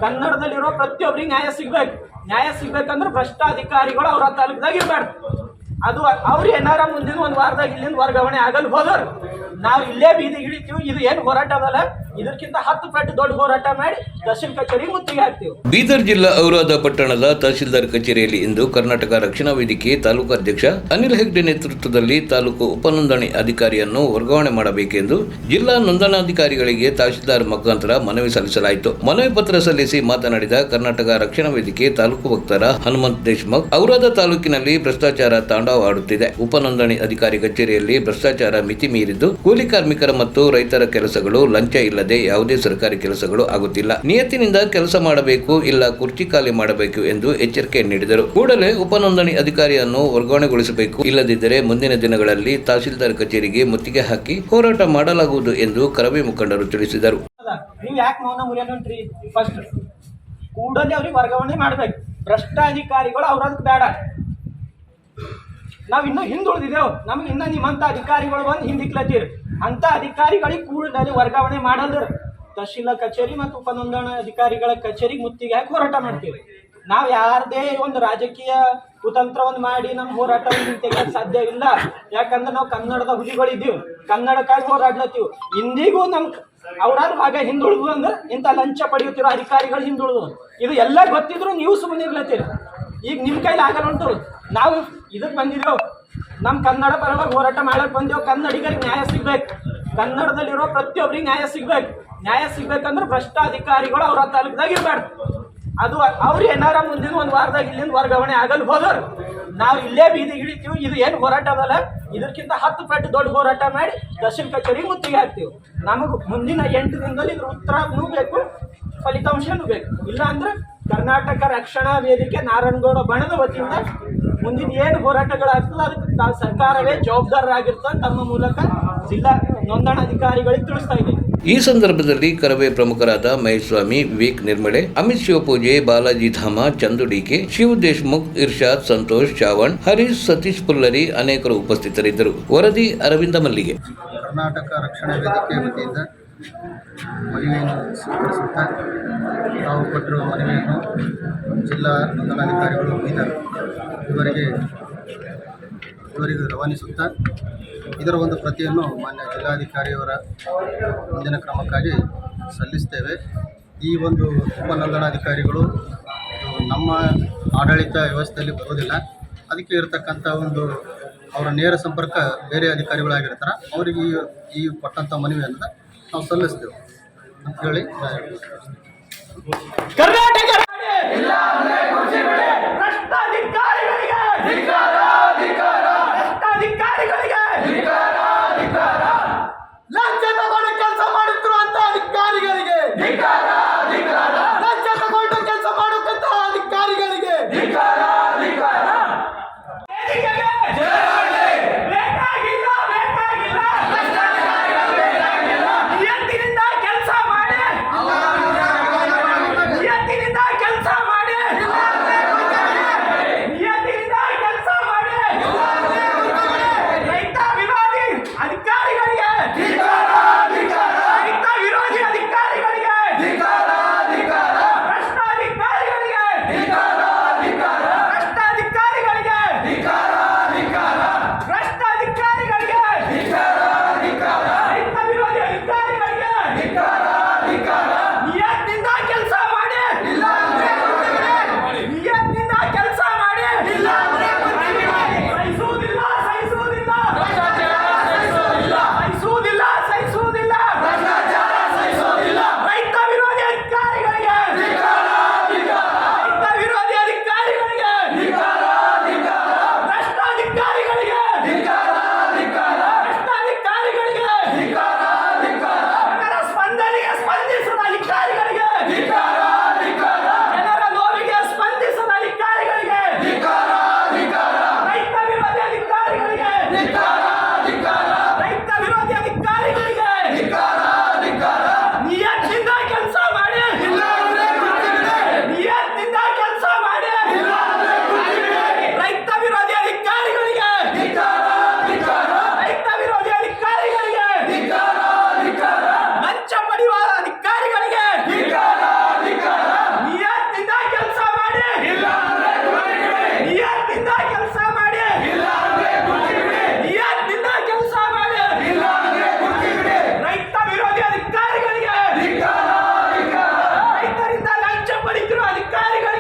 ಕನ್ನಡದಲ್ಲಿರೋ ಪ್ರತಿಯೊಬ್ಬರಿಗೆ ನ್ಯಾಯ ಸಿಗ್ಬೇಕು. ನ್ಯಾಯ ಸಿಗ್ಬೇಕಂದ್ರೆ ಭ್ರಷ್ಟಾಧಿಕಾರಿಗಳು ಅವ್ರ ತಾಲೂಕದಾಗ ಇರಬಾರ್ದು. ಅದು ಅವ್ರು ಏನಾರ ಮುಂದಿನ ಒಂದು ವಾರದಾಗ ಇಲ್ಲಿಂದ ವರ್ಗಾವಣೆ ಆಗಲ್ ಹೋದರು ನಾವು ಇಲ್ಲೇ ಬೀದಿ ಹಿಡಿತೀವಿ. ಇದು ಏನು ಹೋರಾಟ ಅದಲ್ಲ, ಇದಕ್ಕಿಂತ 10 ಪಟ್ಟು ದೊಡ್ಡ ಹೋರಾಟ ಮಾಡಿ ತಹಶೀಲ್ ಕಚೇರಿ ಮುತ್ತಿಗೆ ಹಾಕ್ತೀವಿ. ಬೀದರ್ ಜಿಲ್ಲಾ ಔರಾದ ಪಟ್ಟಣದ ತಹಶೀಲ್ದಾರ್ ಕಚೇರಿಯಲ್ಲಿ ಇಂದು ಕರ್ನಾಟಕ ರಕ್ಷಣಾ ವೇದಿಕೆ ತಾಲೂಕು ಅಧ್ಯಕ್ಷ ಅನಿಲ್ ಹೆಗ್ಡೆ ನೇತೃತ್ವದಲ್ಲಿ ತಾಲೂಕು ಉಪನೋಂದಣಿ ಅಧಿಕಾರಿಯನ್ನು ವರ್ಗಾವಣೆ ಮಾಡಬೇಕೆಂದು ಜಿಲ್ಲಾ ನೋಂದಣಾಧಿಕಾರಿಗಳಿಗೆ ತಹಶೀಲ್ದಾರ್ ಮುಖಾಂತರ ಮನವಿ ಸಲ್ಲಿಸಲಾಯಿತು. ಮನವಿ ಪತ್ರ ಸಲ್ಲಿಸಿ ಮಾತನಾಡಿದ ಕರ್ನಾಟಕ ರಕ್ಷಣಾ ವೇದಿಕೆ ತಾಲೂಕು ವಕ್ತಾರ ಹನುಮಂತ್ ದೇಶ್ಮುಖ್, ಔರಾದ ತಾಲೂಕಿನಲ್ಲಿ ಭ್ರಷ್ಟಾಚಾರ ತಾಂಡವವಾಡುತ್ತಿದೆ. ಉಪನೋಂದಣಿ ಅಧಿಕಾರಿ ಕಚೇರಿಯಲ್ಲಿ ಭ್ರಷ್ಟಾಚಾರ ಮಿತಿ ಮೀರಿದ್ದು ಕೂಲಿ ಕಾರ್ಮಿಕರ ಮತ್ತು ರೈತರ ಕೆಲಸಗಳು ಲಂಚ ಇಲ್ಲದೆ ಯಾವುದೇ ಸರ್ಕಾರಿ ಕೆಲಸಗಳು ಆಗುತ್ತಿಲ್ಲ. ನಿಯತ್ತಿನಿಂದ ಕೆಲಸ ಮಾಡಬೇಕು, ಇಲ್ಲ ಕುರ್ಚಿ ಖಾಲಿ ಮಾಡಬೇಕು ಎಂದು ಎಚ್ಚರಿಕೆ ನೀಡಿದರು. ಕೂಡಲೇ ಉಪನೋಂದಣಿ ಅಧಿಕಾರಿಯನ್ನು ವರ್ಗಾವಣೆಗೊಳಿಸಬೇಕು, ಇಲ್ಲದಿದ್ದರೆ ಮುಂದಿನ ದಿನಗಳಲ್ಲಿ ತಹಶೀಲ್ದಾರ್ ಕಚೇರಿಗೆ ಮುತ್ತಿಗೆ ಹಾಕಿ ಹೋರಾಟ ಮಾಡಲಾಗುವುದು ಎಂದು ಕರವೇ ಮುಖಂಡರು ತಿಳಿಸಿದರು. ನೀವು ಯಾಕೆ ಮೌನ ಮುರಿಯೋಣ್ರಿ? ಫಸ್ಟ್ ಕೂಡಲೇ ಅವ್ರಿಗೆ ವರ್ಗಾವಣೆ ಮಾಡಬೇಕು. ಭ್ರಷ್ಟಾಧಿಕಾರಿಗಳು ಅವ್ರದಕ್ಕೆ ಬೇಡ. ನಾವು ಇನ್ನೂ ಹಿಂದುಳಿದಿದ್ದೇವೆ. ನಮ್ಗೆ ಇನ್ನ ನಿಮ್ಮಂತ ಅಧಿಕಾರಿಗಳು ಬಂದು ಹಿಂದಿಕ್ಲತ್ತೀರಿ. ಅಂತ ಅಧಿಕಾರಿಗಳಿಗೆ ಕೂಡಲೇ ವರ್ಗಾವಣೆ ಮಾಡಲ್ರಿ. ತಹಶೀಲ ಕಚೇರಿ ಮತ್ತು ಉಪನೋಂದಣಾ ಅಧಿಕಾರಿಗಳ ಕಚೇರಿಗೆ ಮುತ್ತಿಗೆ ಹಾಕಿ ಹೋರಾಟ ಮಾಡ್ತೀವಿ. ನಾವು ಯಾರದೇ ಒಂದು ರಾಜಕೀಯ ಕುತಂತ್ರವನ್ನು ಮಾಡಿ ನಮ್ಮ ಹೋರಾಟವನ್ನು ತೆಗೆಯಕ್ಕೆ ಸಾಧ್ಯ ಇಲ್ಲ. ಯಾಕಂದ್ರೆ ನಾವು ಕನ್ನಡದ ಹುಲಿಗಳಿದ್ದೀವಿ, ಕನ್ನಡಕ್ಕಾಗಿ ಹೋರಾಡ್ಲತ್ತೀವಿ. ಇಂದಿಗೂ ನಮ್ಗೆ ಅವ್ರಾದ್ರು ಭಾಗ ಹಿಂದುಳಿದು ಅಂದ್ರೆ ಇಂಥ ಲಂಚ ಪಡೆಯುತ್ತಿರೋ ಅಧಿಕಾರಿಗಳು ಹಿಂದುಳಿದು. ಇದು ಎಲ್ಲ ಗೊತ್ತಿದ್ರು ನೀವು ಸುಮ್ಮನೆ ಇರ್ಲತ್ತೀರಿ. ಈಗ ನಿಮ್ಮ ಕೈಲಿ ಆಗಲ್ಲ ಉಂಟು. ನಾವು ಇದಕ್ಕೆ ಬಂದಿದ್ದೇವೆ, ನಮ್ಮ ಕನ್ನಡ ಪರವಾಗಿ ಹೋರಾಟ ಮಾಡಕ್ಕೆ ಬಂದೇವು. ಕನ್ನಡಿಗರಿಗೆ ನ್ಯಾಯ ಸಿಗ್ಬೇಕು. ಕನ್ನಡದಲ್ಲಿರೋ ಪ್ರತಿಯೊಬ್ಬರಿಗೆ ನ್ಯಾಯ ಸಿಗ್ಬೇಕು. ನ್ಯಾಯ ಸಿಗ್ಬೇಕಂದ್ರೆ ಭ್ರಷ್ಟಾಧಿಕಾರಿಗಳು ಅವ್ರ ತಾಲೂಕದಾಗ ಇರಬಾರ್ದು. ಅದು ಅವ್ರು ಏನಾರ ಮುಂದಿನ ಒಂದು ವಾರದಾಗ ಇಲ್ಲಿಂದ ವರ್ಗಾವಣೆ ಆಗಲ್ ಹೋದರು ನಾವು ಇಲ್ಲೇ ಬೀದಿ ಹಿಡಿತೀವಿ. ಇದು ಏನು ಹೋರಾಟ ಅದಲ್ಲ, ಇದಕ್ಕಿಂತ 10 ಪಟ್ಟು ದೊಡ್ಡ ಹೋರಾಟ ಮಾಡಿ ತಹಶೀಲ್ ಕಚೇರಿಗೆ ಮುತ್ತಿಗೆ ಹಾಕ್ತೀವಿ. ನಮಗೆ ಮುಂದಿನ 8 ದಿನದಲ್ಲಿ ಇದ್ರ ಉತ್ತರನೂ ಬೇಕು, ಫಲಿತಾಂಶನೂ ಬೇಕು. ಇಲ್ಲ ಅಂದ್ರೆ ಕರ್ನಾಟಕ ರಕ್ಷಣಾ ವೇದಿಕೆ ನಾರಾಯಣಗೌಡ ಬಣದ ವತಿಯಿಂದ ಮುಂದಿನ ಏನು ಹೋರಾಟಗಳಾಗ್ತದೆ ಅದಕ್ಕೆ ಸರ್ಕಾರವೇ ಜವಾಬ್ದಾರರಾಗಿರ್ತದೆ ತಮ್ಮ ಮೂಲಕ ಜಿಲ್ಲಾ ನೋಂದಣಾಧಿಕಾರಿಗಳಿಗೆ ತಿಳಿಸ್ತಾ ಇದ್ದೀವಿ. ಈ ಸಂದರ್ಭದಲ್ಲಿ ಕರವೇ ಪ್ರಮುಖರಾದ ಮಹೇಶ್ ಸ್ವಾಮಿ, ವಿವೇಕ್ ನಿರ್ಮಳೆ, ಅಮಿತ್ ಶಿವಪೂಜೆ, ಬಾಲಾಜಿ ಧಾಮ, ಚಂದು ಡಿಕೆ, ಶಿವ್ ದೇಶ್ಮುಖ್, ಇರ್ಷಾದ್, ಸಂತೋಷ್ ಚಾವಣ್, ಹರೀಶ್, ಸತೀಶ್ ಪುಲ್ಲರಿ ಅನೇಕರು ಉಪಸ್ಥಿತರಿದ್ದರು. ವರದಿ ಅರವಿಂದ ಮಲ್ಲಿಗೆ. ಕರ್ನಾಟಕ ರಕ್ಷಣಾ ವೇದಿಕೆ ವತಿಯಿಂದ ಮನವಿಯನ್ನು ಸ್ವೀಕರಿಸುತ್ತಾ ತಾವು ಕೊಟ್ಟಿರುವ ಮನವಿಯನ್ನು ಜಿಲ್ಲಾ ನೋಂದಣಾಧಿಕಾರಿಗಳು ಬೀದರ್ ಇವರಿಗೆ ರವಾನಿಸುತ್ತಾ ಇದರ ಒಂದು ಪ್ರತಿಯನ್ನು ಮಾನ್ಯ ಜಿಲ್ಲಾಧಿಕಾರಿಯವರ ಮುಂದಿನ ಕ್ರಮಕ್ಕಾಗಿ ಸಲ್ಲಿಸ್ತೇವೆ. ಈ ಒಂದು ಉಪನೋಂದಣಾಧಿಕಾರಿಗಳು ನಮ್ಮ ಆಡಳಿತ ವ್ಯವಸ್ಥೆಯಲ್ಲಿ ಬರೋದಿಲ್ಲ. ಅದಕ್ಕೆ ಇರತಕ್ಕಂಥ ಒಂದು ಅವರ ನೇರ ಸಂಪರ್ಕ ಬೇರೆ ಅಧಿಕಾರಿಗಳಾಗಿರ್ತಾರೆ. ಅವರಿಗೆ ಈ ಕೊಟ್ಟಂಥ ಮನವಿಯನ್ನು ನಾವು ಸಲ್ಲಿಸ್ತೇವೆ ಅಂತ ಹೇಳಿ ನಿಯತ್ತಿನಿಂದ ಅಧಿಕಾರಿಗಳು